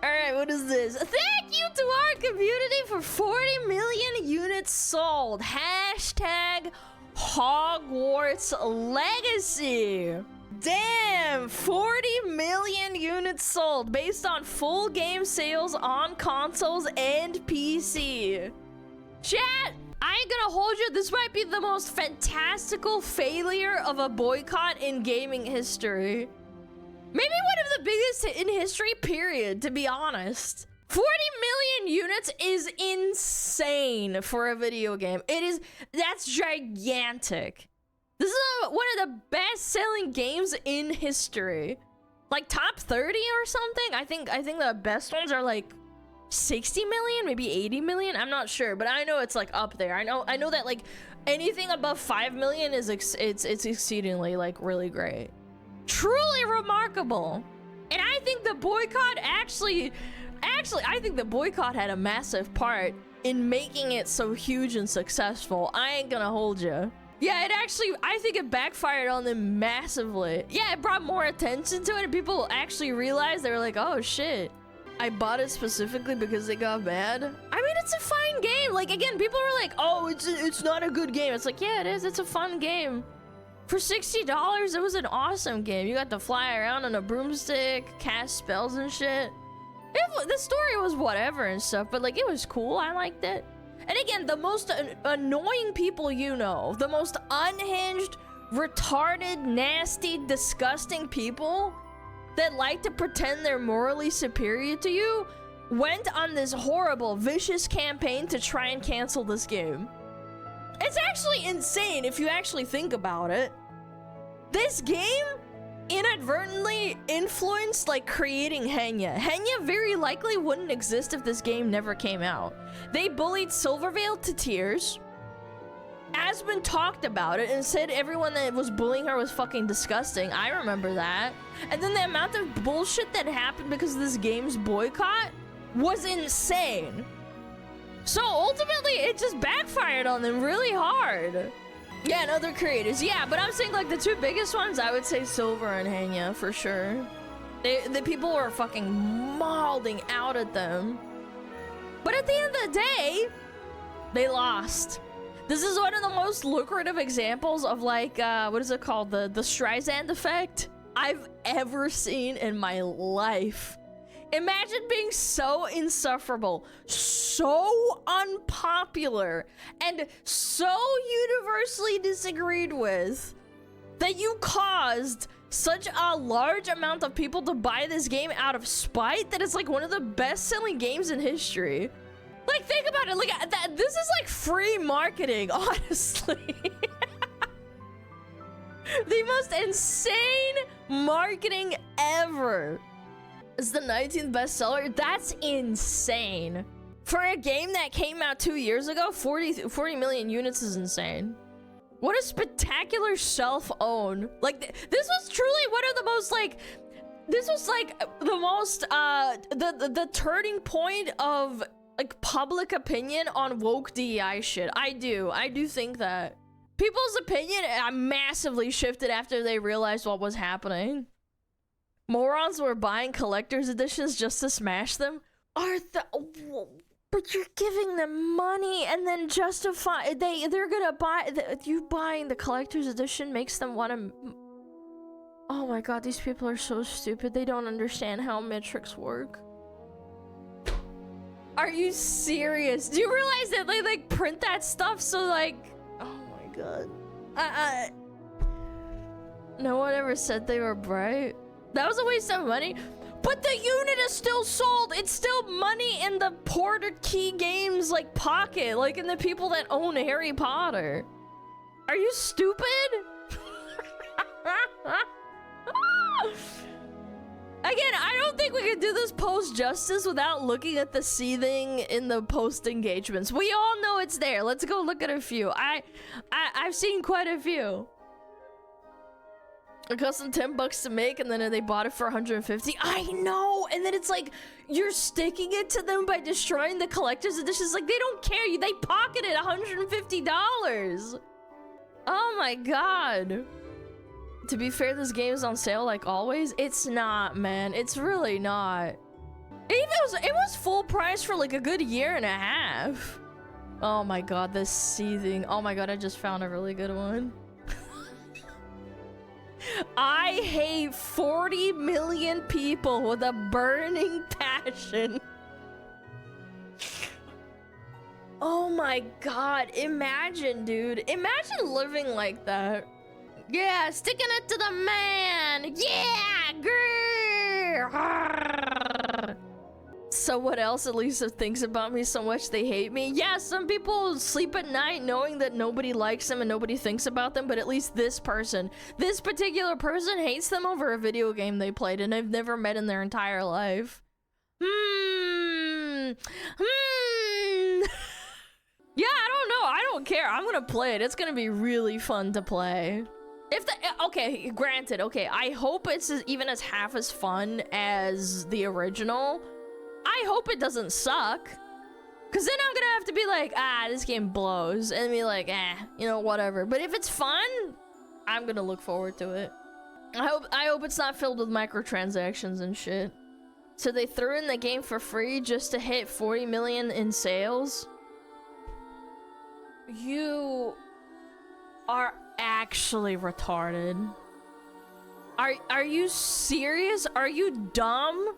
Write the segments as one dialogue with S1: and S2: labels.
S1: Alright, what is this? Thank you to our community for 40 million units sold. Hashtag Hogwarts Legacy. Damn, 40 million units sold based on full game sales on consoles and PC. Chat, I ain't gonna hold you. This might be the most fantastical failure of a boycott in gaming history. Maybe one of the biggest in history, period, to be honest. 40 million units is insane for a video game. That's gigantic. This is one of the best-selling games in history. Like top 30 or something? I think the best ones are like 60 million, maybe 80 million. I'm not sure, but I know it's like up there. I know that like anything above 5 million is it's exceedingly like really great. Truly remarkable. And I think the boycott actually I think the boycott had a massive part in making it so huge and successful. I ain't gonna hold you. Yeah, I think it backfired on them massively. Yeah, it brought more attention to it and people actually realized, they were like, oh shit, I bought it specifically because they got mad. I mean, it's a fine game. Like, again, people were like, oh, it's not a good game. It's like, yeah, it is. It's a fun game. For $60, it was an awesome game. You got to fly around on a broomstick, cast spells and shit. The story was whatever and stuff, but like, it was cool. I liked it. And again, the most annoying people you know, the most unhinged, retarded, nasty, disgusting people that like to pretend they're morally superior to you, went on this horrible, vicious campaign to try and cancel this game. It's actually insane if you actually think about it. This game inadvertently influenced like creating Henya. Henya very likely wouldn't exist if this game never came out. They bullied Silverveil to tears. Asmund talked about it and said everyone that was bullying her was fucking disgusting. I remember that. And then the amount of bullshit that happened because of this game's boycott was insane. So ultimately, it just backfired on them really hard. Yeah, and other creators. Yeah, but I'm saying like the two biggest ones, I would say Silver and Henya for sure. The people were fucking mauling out at them. But at the end of the day, they lost. This is one of the most lucrative examples of like, what is it called? The Streisand effect I've ever seen in my life. Imagine being so insufferable, so unpopular, and so universally disagreed with that you caused such a large amount of people to buy this game out of spite that it's like one of the best-selling games in history. Like, think about it. Like, this is like free marketing, honestly. The most insane marketing ever. It's the 19th bestseller. That's insane. For a game that came out 2 years ago, 40 million units is insane. What a spectacular self-own. Like, this was truly one of the most, like, this was like the most, the turning point of like public opinion on woke DEI shit. I do think that. People's opinion massively shifted after they realized what was happening. Morons were buying collector's editions just to smash them. But you're giving them money and then justify they're gonna buy you buying the collector's edition makes them want to. Oh my god, these people are so stupid. They don't understand how metrics work. Are you serious? Do you realize that they like print that stuff so like, oh my god. No one ever said they were bright. That was a waste of money. But the unit is still sold. It's still money in the Porter Key Games like pocket, like in the people that own Harry Potter. Are you stupid? Again, I don't think we can do this post justice without looking at the seething in the post engagements. We all know it's there. Let's go look at a few. I've seen quite a few. It cost them $10 to make, and then they bought it for 150. I know, and then it's like you're sticking it to them by destroying the collector's editions. Like they don't care. They pocketed $150. Oh my god. To be fair, this game is on sale like always. It's not, man. It's really not. It was full price for like a good year and a half. Oh my god, this Seething. Oh my god, I just found a really good one. I hate 40 million people with a burning passion. Oh my god, imagine, dude. Imagine living like that. Yeah, sticking it to the man. Yeah, grrr. So what else Elisa thinks about me so much they hate me? Yeah, some people sleep at night knowing that nobody likes them and nobody thinks about them, but at least this particular person hates them over a video game they played and they've never met in their entire life. Yeah, I don't know. I don't care. I'm gonna play it. It's gonna be really fun to play. Okay, granted, okay, I hope it's even as half as fun as the original. I hope it doesn't suck. Cause then I'm gonna have to be like, this game blows. And be like, you know, whatever. But if it's fun, I'm gonna look forward to it. I hope it's not filled with microtransactions and shit. So they threw in the game for free just to hit 40 million in sales? You are actually retarded. Are you serious? Are you dumb?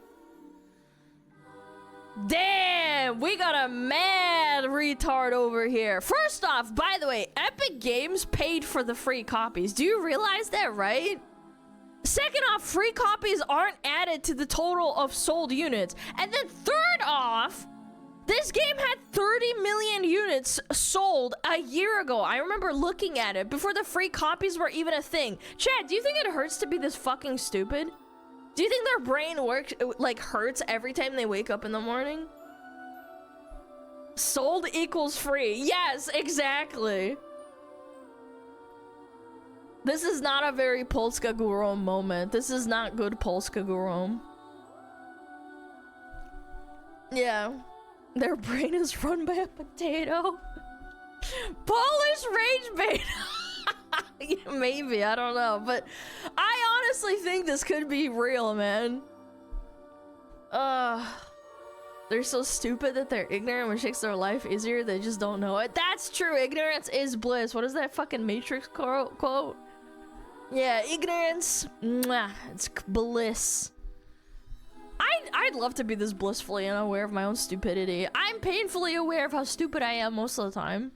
S1: Damn, we got a mad retard over here. First off, by the way, Epic Games paid for the free copies. Do you realize that, right? Second off, free copies aren't added to the total of sold units. And then third off, this game had 30 million units sold a year ago. I remember looking at it before the free copies were even a thing. Chad, do you think it hurts to be this fucking stupid? Do you think their brain works, like, hurts every time they wake up in the morning? Sold equals free. Yes, exactly. This is not a very Polska Górą moment. This is not good Polska Górą. Yeah. Their brain is run by a potato. Polish rage bait. Yeah, maybe, I don't know, but I honestly think this could be real, man. They're so stupid that they're ignorant, which makes their life easier. They just don't know it. That's true. Ignorance is bliss. What is that fucking Matrix quote? Yeah, ignorance. Mwah, it's bliss. I'd love to be this blissfully unaware of my own stupidity. I'm painfully aware of how stupid I am most of the time.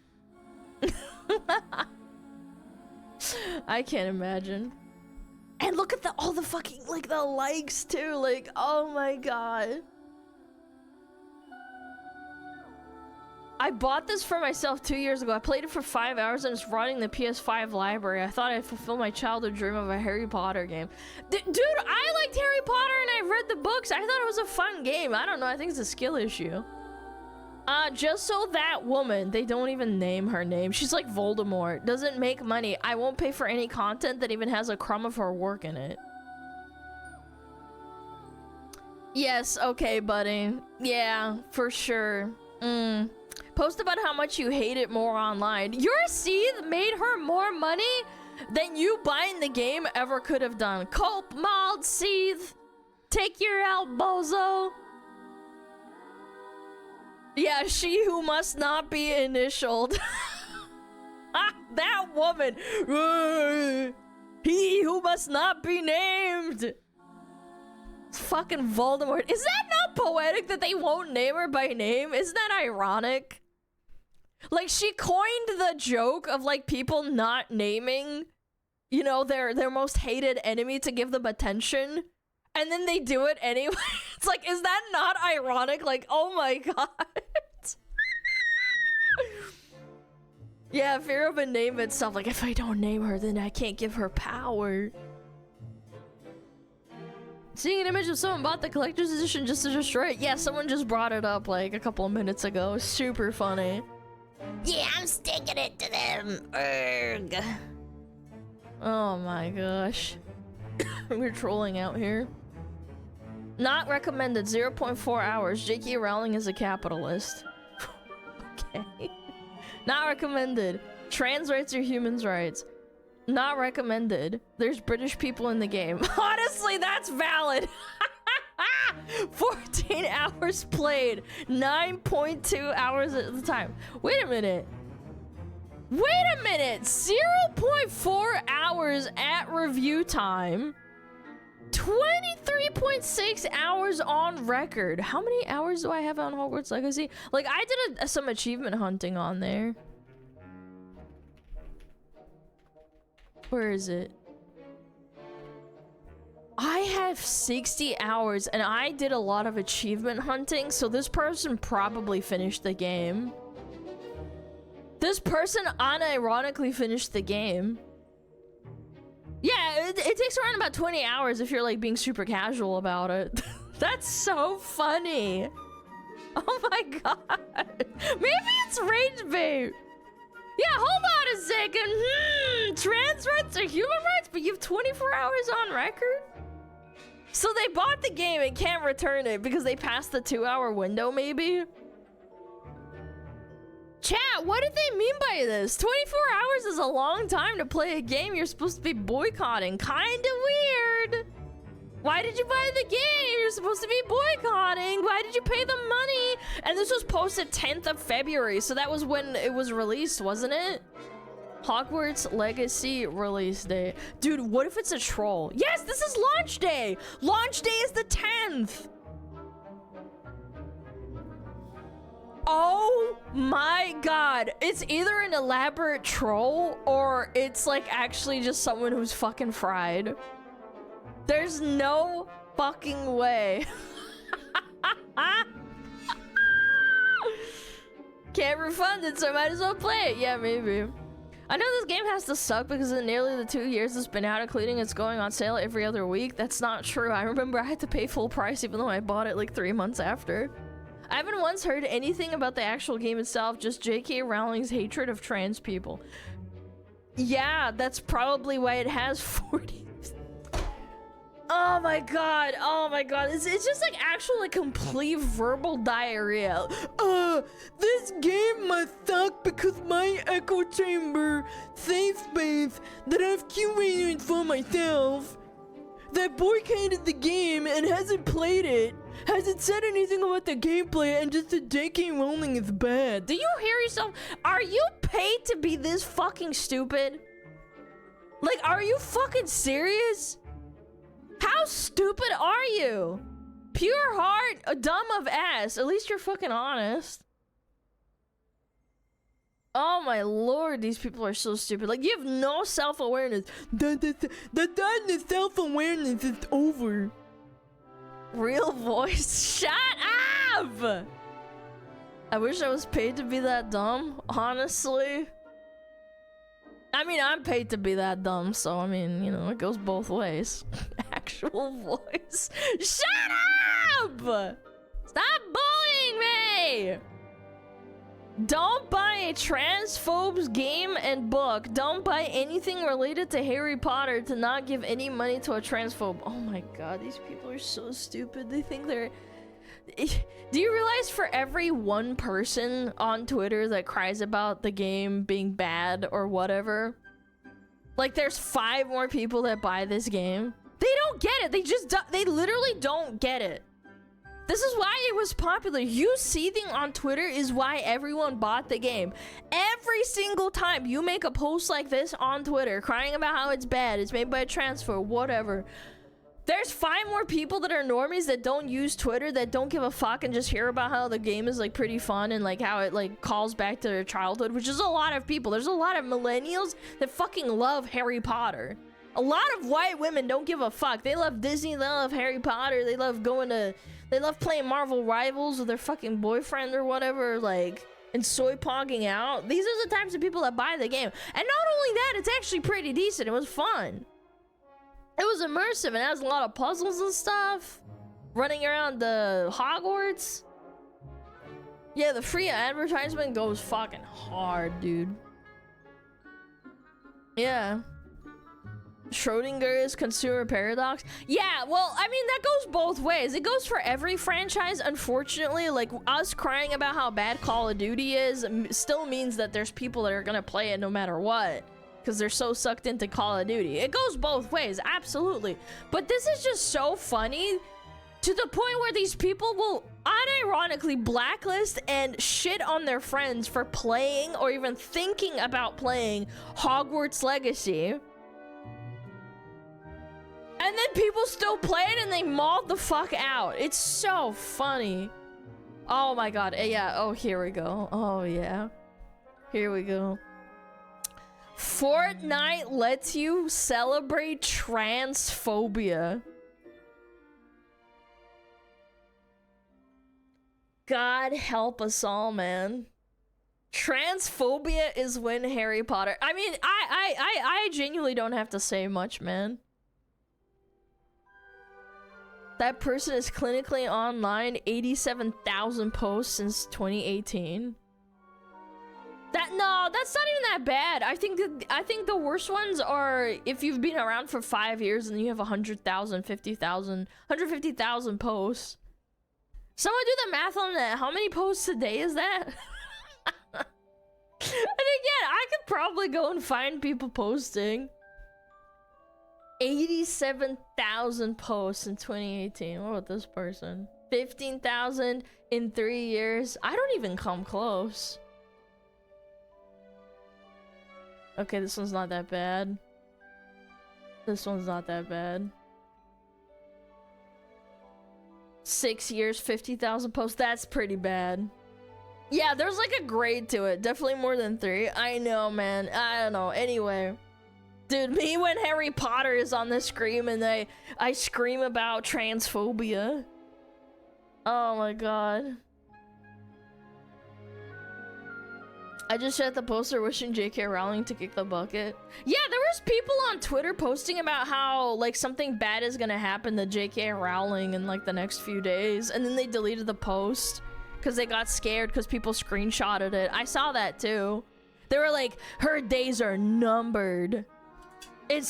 S1: I can't imagine. And look at all the fucking, like, the likes too. Like, oh my god. I bought this for myself 2 years ago. I played it for 5 hours and it's running the PS5 library. I thought I'd fulfill my childhood dream of a Harry Potter game. Dude, I liked Harry Potter and I read the books. I thought it was a fun game. I don't know. I think it's a skill issue. Just so that woman, they don't even name her name. She's like Voldemort. Doesn't make money. I won't pay for any content that even has a crumb of her work in it. Yes, okay, buddy. Yeah, for sure. Post about how much you hate it more online. Your seed made her more money than you buying the game ever could have done. Culp, mauled, seethe. Take your out, bozo. Yeah, she who must not be initialed. That woman. He who must not be named. It's fucking Voldemort. Is that not poetic that they won't name her by name? Isn't that ironic? Like, she coined the joke of, like, people not naming, you know, their most hated enemy to give them attention. And then they do it anyway. It's like, is that not ironic? Like, oh my god. Yeah, fear of a name itself. Like, if I don't name her, then I can't give her power. Seeing an image of someone bought the collector's edition just to destroy it. Yeah, someone just brought it up like a couple of minutes ago. Super funny. Yeah, I'm sticking it to them. Erg. Oh my gosh. We're trolling out here. Not recommended. 0.4 hours. J.K. Rowling is a capitalist. Okay. Not recommended. Trans rights are human rights. Not recommended. There's British people in the game. Honestly, that's valid. 14 hours played. 9.2 hours at the time. Wait a minute. Wait a minute. 0.4 hours at review time. 23.6 hours on record. How many hours do I have on Hogwarts Legacy? Like, I did some achievement hunting on there. Where is it? I have 60 hours and I did a lot of achievement hunting, so this person probably finished the game. This person unironically finished the game. Yeah, it takes around about 20 hours if you're like being super casual about it. That's so funny. Oh my god. Maybe it's rage bait. Yeah, hold on a second. Trans rights are human rights, but you have 24 hours on record? So they bought the game and can't return it because they passed the 2-hour window, maybe? Chat, what did they mean by this? 24 hours is a long time to play a game you're supposed to be boycotting. Kinda weird. Why did you buy the game? You're supposed to be boycotting. Why did you pay the money? And this was posted 10th of February, so that was when it was released, wasn't it? Hogwarts Legacy release day. Dude, what if it's a troll? Yes, this is launch day. Launch day is the 10th. Oh my god. It's either an elaborate troll or it's like actually just someone who's fucking fried. There's no fucking way. Can't refund it, so I might as well play it. Yeah, maybe. I know this game has to suck because in nearly the 2 years it's been out, including it's going on sale every other week. That's not true. I remember I had to pay full price even though I bought it like 3 months after. I haven't once heard anything about the actual game itself, just J.K. Rowling's hatred of trans people. Yeah, that's probably why it has 40... Oh my god, oh my god. It's just like actual like complete verbal diarrhea. This game must suck because my echo chamber safe space that I've curated for myself that boycotted the game and hasn't played it, hasn't said anything about the gameplay, and just said J.K. Rowling is bad. Do you hear yourself? Are you paid to be this fucking stupid? Like, are you fucking serious? How stupid are you? Pure heart, dumb of ass. At least you're fucking honest. Oh my lord, these people are so stupid. Like, you have no self-awareness. The time the self-awareness is over. Real voice. Shut up! I wish I was paid to be that dumb, honestly. I mean, I'm paid to be that dumb, so I mean, you know, it goes both ways. Actual voice. Shut up! Stop bullying me! Don't buy a transphobe's game and book. Don't buy anything related to Harry Potter to not give any money to a transphobe. Oh my god, these people are so stupid. They think they're... Do you realize for every one person on Twitter that cries about the game being bad or whatever, like there's 5 more people that buy this game? They don't get it. They literally don't get it. This is why it was popular. You seething on Twitter is why everyone bought the game. Every single time you make a post like this on Twitter crying about how it's bad, it's made by a transphobe, whatever, there's 5 more people that are normies that don't use Twitter, that don't give a fuck and just hear about how the game is like pretty fun and like how it like calls back to their childhood, which is a lot of people. There's a lot of millennials that fucking love Harry Potter. A lot of white women don't give a fuck. They love Disney, they love Harry Potter, they love playing Marvel Rivals with their fucking boyfriend or whatever, like, and soy pogging out. These are the types of people that buy the game. And not only that, it's actually pretty decent. It was fun. It was immersive and it has a lot of puzzles and stuff. Running around the Hogwarts. Yeah, the free advertisement goes fucking hard, dude. Yeah. Schrodinger's consumer paradox. Yeah, well, I mean, that goes both ways. It goes for every franchise. Unfortunately, like, us crying about how bad Call of Duty is still means that there's people that are gonna play it no matter what, because they're so sucked into Call of Duty. It goes both ways, absolutely. But this is just so funny to the point where these people will unironically blacklist and shit on their friends for playing or even thinking about playing Hogwarts Legacy. And then people still play it and they mauled the fuck out. It's so funny. Oh my god. Yeah. Oh, here we go. Oh, yeah. Here we go. Fortnite lets you celebrate transphobia. God help us all, man. Transphobia is when Harry Potter... I mean, I genuinely don't have to say much, man. That person is clinically online, 87,000 posts since 2018. No, that's not even that bad. I think the worst ones are if you've been around for 5 years and you have 100,000, 50,000, 150,000 posts. Someone do the math on that. How many posts a day is that? And again, I could probably go and find people posting. 87,000 posts in 2018. What about this person? 15,000 in 3 years. I don't even come close. Okay, this one's not that bad. This one's not that bad. 6 years, 50,000 posts. That's pretty bad. Yeah, there's like a grade to it. Definitely more than 3. I know, man. I don't know. Anyway. Dude, me when Harry Potter is on the screen and I scream about transphobia. Oh my god. I just shot the poster wishing J.K. Rowling to kick the bucket. Yeah, there was people on Twitter posting about how like something bad is gonna happen to J.K. Rowling in like the next few days, and then they deleted the post because they got scared because people screenshotted it. I saw that too. They were like, her days are numbered. I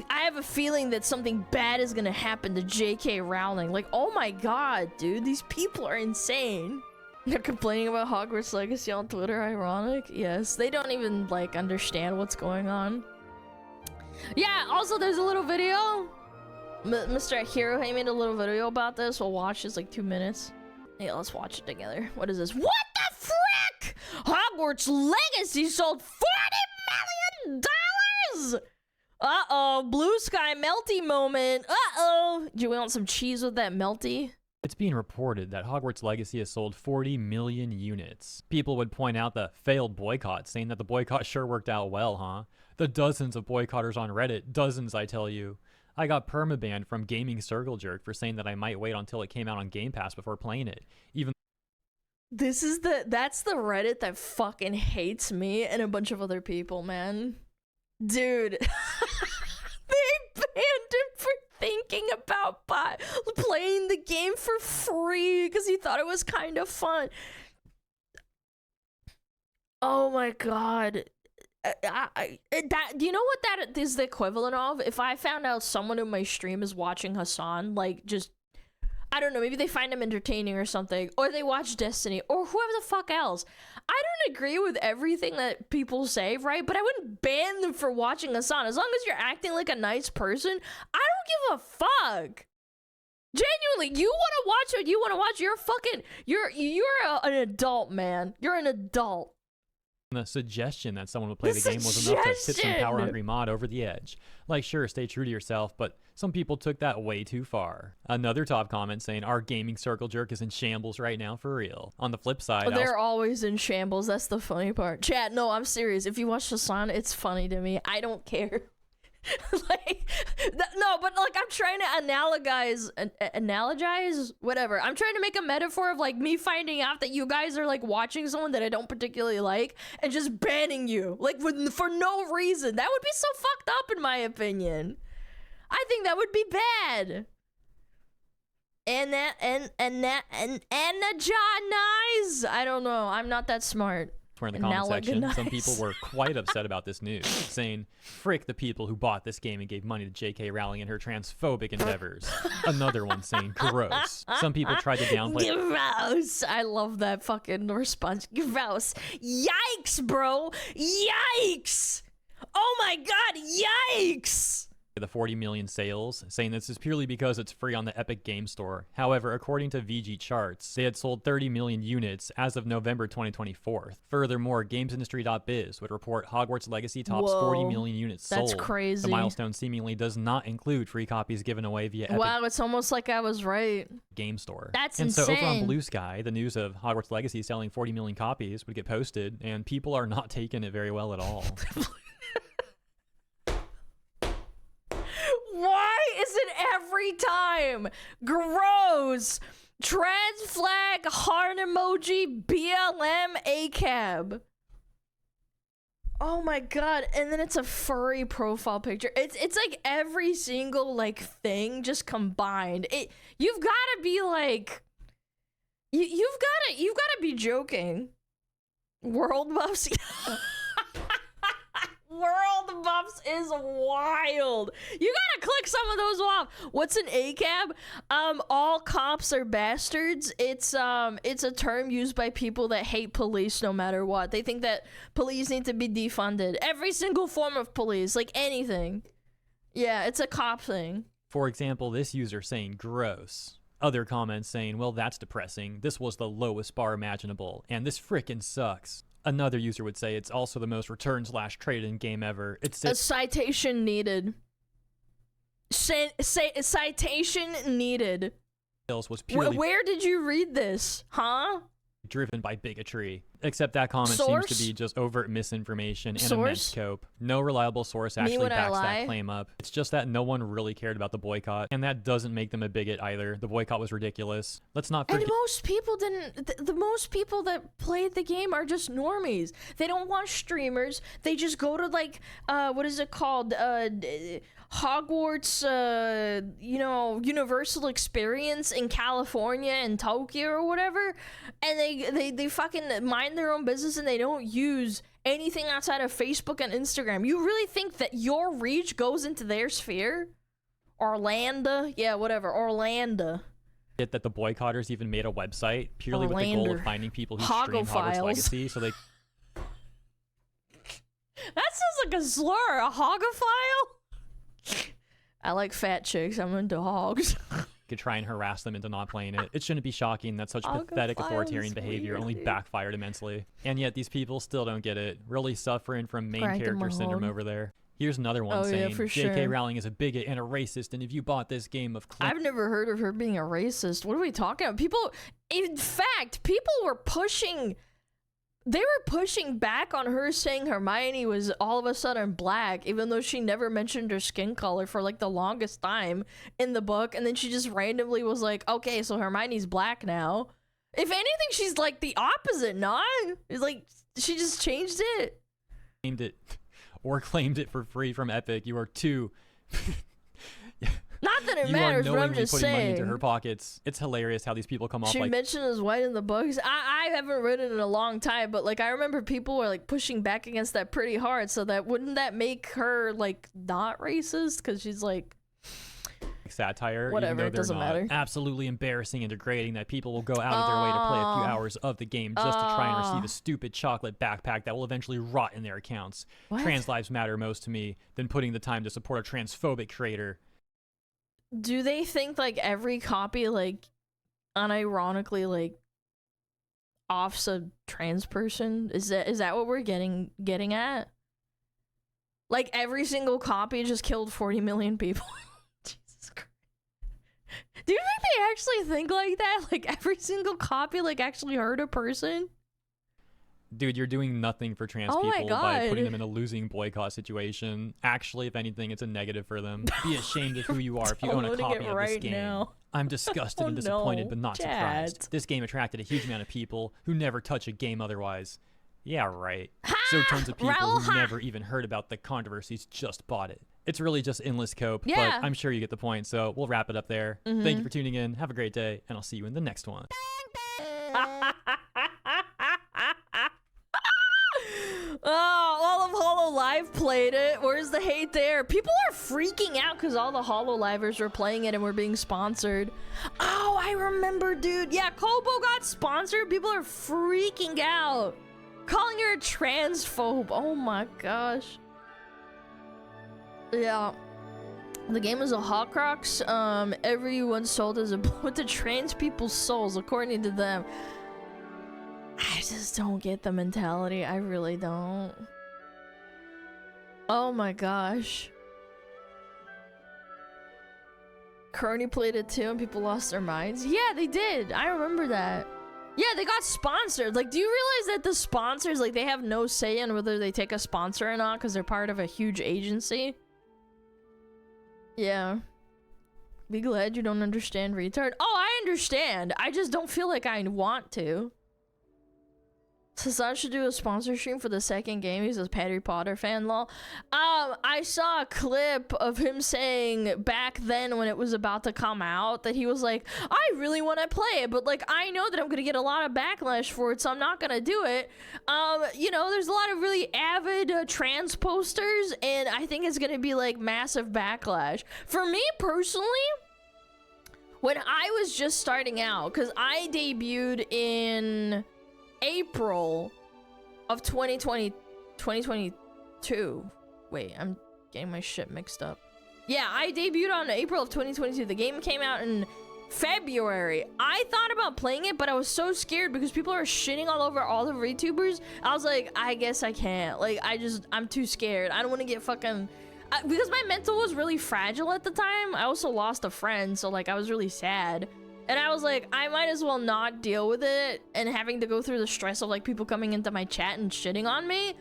S1: have a feeling that something bad is gonna happen to J.K. Rowling. Like, oh my god, dude, these people are insane. They're complaining about Hogwarts Legacy on Twitter, ironic? Yes, they don't even, like, understand what's going on. Yeah, also there's a little video. Mr. Hero, he made a little video about this. We'll watch this, like, 2 minutes. Yeah, let's watch it together. What is this? What the frick? Hogwarts Legacy sold $40 million! Uh-oh, blue sky melty moment. Uh-oh. Do you want some cheese with that melty?
S2: It's being reported that Hogwarts Legacy has sold 40 million units. People would point out the failed boycott, saying that the boycott sure worked out well, huh? The dozens of boycotters on Reddit, dozens I tell you. I got permabanned from Gaming Circle Jerk for saying that I might wait until it came out on Game Pass before playing it. Even
S1: that's the Reddit that fucking hates me and a bunch of other people, man. Dude. They banned him for thinking about playing the game for free because he thought it was kind of fun. Oh my god. Do you know what that is the equivalent of? If I found out someone in my stream is watching Hassan, like, just, I don't know, maybe they find him entertaining or something, or they watch Destiny, or whoever the fuck else. I don't agree with everything that people say, right? But I wouldn't ban them for watching Hassan. As long as you're acting like a nice person, I don't give a fuck. Genuinely, you want to watch what you want to watch. You're fucking, you're an adult, man. You're an adult.
S2: The suggestion that someone would play the game was enough to tip some power-hungry mod over the edge. Like, sure, stay true to yourself, but some people took that way too far. Another top comment saying, our Gaming Circle Jerk is in shambles right now, for real. On the flip side,
S1: they're always in shambles. That's the funny part. Chat, no, I'm serious. If you watch Hassan, it's funny to me. I don't care. Like, no, but like, I'm trying to analogize, whatever. I'm trying to make a metaphor of like me finding out that you guys are like watching someone that I don't particularly like and just banning you, like, for no reason. That would be so fucked up in my opinion. I think that would be bad. And the John Eyes. I don't know. I'm not that smart.
S2: Where in the comment section, some people were quite upset about this news, saying, frick the people who bought this game and gave money to J.K. Rowling and her transphobic endeavors. Another one saying, gross. Some people tried to downplay.
S1: Gross. I love that fucking response. Gross. Yikes, bro. Yikes. Oh my god, yikes.
S2: The 40 million sales, saying this is purely because it's free on the Epic Game Store. However, according to VG Charts, they had sold 30 million units as of November 2024. Furthermore, GamesIndustry.biz would report Hogwarts Legacy tops 40 million units sold.
S1: That's crazy.
S2: The milestone seemingly does not include free copies given away via Epic.
S1: Wow, it's almost like I was right.
S2: Game Store.
S1: That's
S2: and
S1: insane.
S2: So over on Blue Sky, the news of Hogwarts Legacy selling 40 million copies would get posted, and people are not taking it very well at all.
S1: Why is it every time? Gross. Trans flag, heart emoji, BLM, ACAB. Oh my god. And then it's a furry profile picture. It's like every single like thing just combined. You've gotta be like you've gotta be joking. World buffs. World buffs is wild. You gotta click some of those off. What's an ACAB? All cops are bastards. It's a term used by people that hate police no matter what. They think that police need to be defunded. Every single form of police, like anything. Yeah, it's a cop thing.
S2: For example, this user saying gross. Other comments saying, well, that's depressing. This was the lowest bar imaginable, and this frickin' sucks. Another user would say it's also the most return/trade-in game ever. It's
S1: a citation needed. Citation needed.
S2: Was purely
S1: Where did you read this? Huh?
S2: Driven by bigotry. Except that comment
S1: Source?
S2: seems to be just overt misinformation and
S1: Source?
S2: immense cope. No reliable source actually
S1: when I
S2: backs
S1: lie?
S2: that claim up. It's just that no one really cared about the boycott, and that doesn't make them a bigot either. The boycott was ridiculous. Let's not forget.
S1: And most people didn't. The most people that played the game are just normies. They don't watch streamers. They just go to like, what is it called? Hogwarts, Universal Experience in California and Tokyo or whatever, and they fucking mind their own business and they don't use anything outside of Facebook and Instagram. You really think that your reach goes into their sphere? Orlando? Yeah, whatever. Orlando.
S2: That the boycotters even made a website purely with the goal of finding people who stream Hogwarts Legacy, so they...
S1: That sounds like a slur. A hogophile? I like fat chicks. I'm into hogs.
S2: Could try and harass them into not playing it. It shouldn't be shocking that such pathetic authoritarian behavior only backfired immensely. And yet these people still don't get it. Really suffering from main character syndrome over there. Here's another one saying, J.K. Rowling is a bigot and a racist, and if you bought this game of...
S1: I've never heard of her being a racist. What are we talking about? People... In fact, people were pushing... They were pushing back on her saying Hermione was all of a sudden black, even though she never mentioned her skin color for like the longest time in the book. And then she just randomly was like, okay, so Hermione's black now. If anything, she's like the opposite, nah? It's like, she just changed it.
S2: Claimed it, or claimed it for free from Epic. You are too...
S1: Not that it matters, but I'm just
S2: putting
S1: saying.
S2: money into her pockets. It's hilarious how these people come off
S1: she
S2: like...
S1: mentioned as white in the books. I haven't read it in a long time, but like I remember people were like pushing back against that pretty hard. So that wouldn't that make her like not racist? Because she's like
S2: satire.
S1: Whatever,
S2: even
S1: it
S2: though
S1: doesn't
S2: they're not.
S1: matter.
S2: Absolutely embarrassing and degrading that people will go out of their way to play a few hours of the game just to try and receive a stupid chocolate backpack that will eventually rot in their accounts.
S1: What?
S2: Trans lives matter most to me than putting the time to support a transphobic creator.
S1: Do they think like every copy like unironically like offs a trans person? Is that what we're getting at? Like every single copy just killed 40 million people. Jesus Christ. Do you think they actually think like that? Like every single copy like actually hurt a person?
S2: Dude, you're doing nothing for trans people by putting them in a losing boycott situation. Actually, if anything, it's a negative for them. Be ashamed of who you are if you own a copy of this game.
S1: Now.
S2: I'm disgusted and disappointed, but not surprised. This game attracted a huge amount of people who never touch a game otherwise. Yeah, right. So tons of people who never even heard about the controversies just bought it. It's really just endless cope, but I'm sure you get the point, so we'll wrap it up there. Thank you for tuning in. Have a great day, and I'll see you in the next one.
S1: played it. Where's the hate there? People are freaking out because all the HoloLivers were playing it and were being sponsored. Oh, I remember, dude. Yeah, Kobo got sponsored. People are freaking out. Calling her a transphobe. Oh my gosh. Yeah. The game is a Horcrux. Everyone sold as a with the trans people's souls, according to them. I just don't get the mentality. I really don't. Oh my gosh. Crony played it too and people lost their minds. Yeah, they did. I remember that. Yeah, they got sponsored. Like, do you realize that the sponsors, like, they have no say in whether they take a sponsor or not because they're part of a huge agency? Yeah. Be glad you don't understand, retard. Oh, I understand. I just don't feel like I want to. Sazan should do a sponsor stream for the second game. He's a Harry Potter fan, lol. I saw a clip of him saying back then when it was about to come out that he was like, I really want to play it, but like I know that I'm gonna get a lot of backlash for it, so I'm not gonna do it. You know, there's a lot of really avid trans posters, and I think it's gonna be like massive backlash. For me personally, when I was just starting out, because I debuted in April of 2022. Wait, I'm getting my shit mixed up. Yeah, I debuted on April of 2022. The game came out in February. I thought about playing it, but I was so scared because people are shitting all over all the VTubers. I was like, I guess I can't. Like, I'm too scared. I don't want to get fucking... because my mental was really fragile at the time. I also lost a friend, so like I was really sad. And I was like, I might as well not deal with it and having to go through the stress of like people coming into my chat and shitting on me.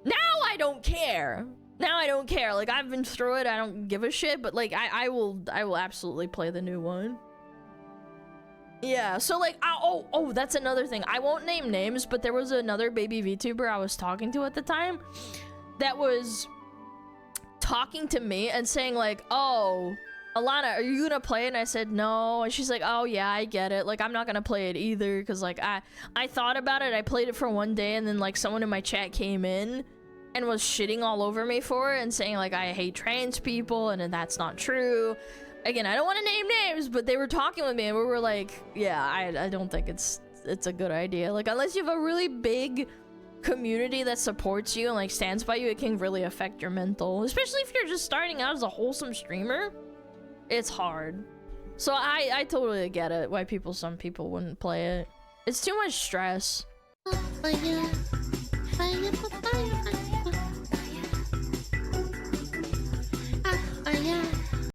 S1: Now I don't care. Now I don't care. Like, I've been through it. I don't give a shit. But like, I will absolutely play the new one. Yeah. So like, oh, that's another thing. I won't name names, but there was another baby VTuber I was talking to at the time that was talking to me and saying like, oh, Alana, are you gonna play it? And I said no. And she's like, oh yeah, I get it. Like, I'm not gonna play it either because like I thought about it. I played it for one day and then like someone in my chat came in and was shitting all over me for it and saying like I hate trans people and that's not true. Again, I don't want to name names, but they were talking with me and we were like, yeah, I don't think it's a good idea. Like, unless you have a really big community that supports you and like stands by you, it can really affect your mental, especially if you're just starting out as a wholesome streamer. It's hard. So I totally get it why some people wouldn't play it. It's too much stress.